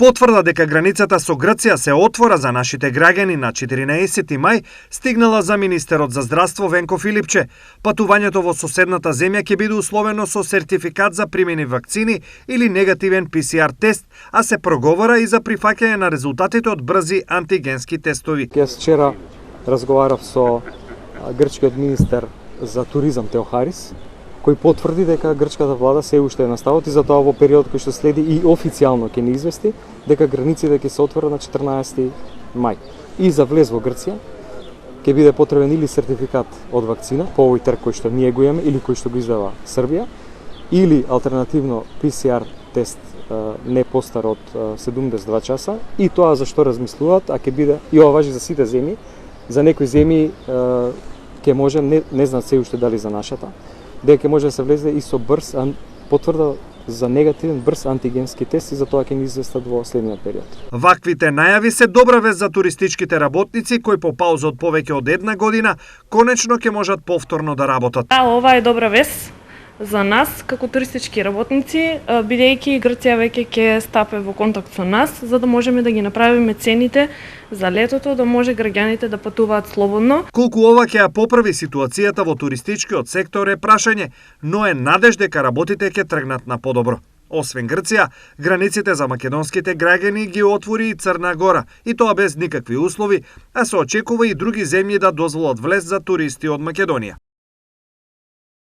Потврда дека границата со Грција се отвора за нашите граѓани на 14 мај стигнала за министерот за здравство Венко Филипче. Патувањето во соседната земја ќе биде условено со сертификат за примени вакцини или негативен ПСР тест, а се проговара и за прифаќање на резултатите од брзи антигенски тестови. Јас вчера разговарав со грчкиот министер за туризам Теохарис, кој потврди дека грчката влада се уште е на ставот и затоа во период кој што следи и официјално ќе ни извести дека границите ќе се отворат на 14 мај. И за влез во Грција ќе биде потребен или сертификат од вакцина по овој трг кој што ние го имаме или кој што го издава Србија, или алтернативно ПСР тест не постар од 72 часа, и тоа за што размислуваат, а ќе биде и ова важи за сите земји, за некои земји ќе може, не знаат се уште дали за нашата, дека може да се влезе и со брз потврда за негативен брз антигенски тест и за тоа ќе ни известат во следниот период. Ваквите најави се добра вест за туристичките работници кои по пауза од повеќе од една година конечно ќе можат повторно да работат. Ова е добра вест за нас како туристички работници, бидејќи Грција веќе ќе стапе во контакт со нас, за да можеме да ги направиме цените за летото, да може граѓаните да патуваат слободно. Колку ова ќе ја поправи ситуацијата во туристичкиот сектор е прашање, но е надеж дека работите ќе тргнат на подобро. Освен Грција, границите за македонските граѓани ги отвори и Црна Гора, и тоа без никакви услови, а се очекува и други земји да дозволат влез за туристи од Македонија.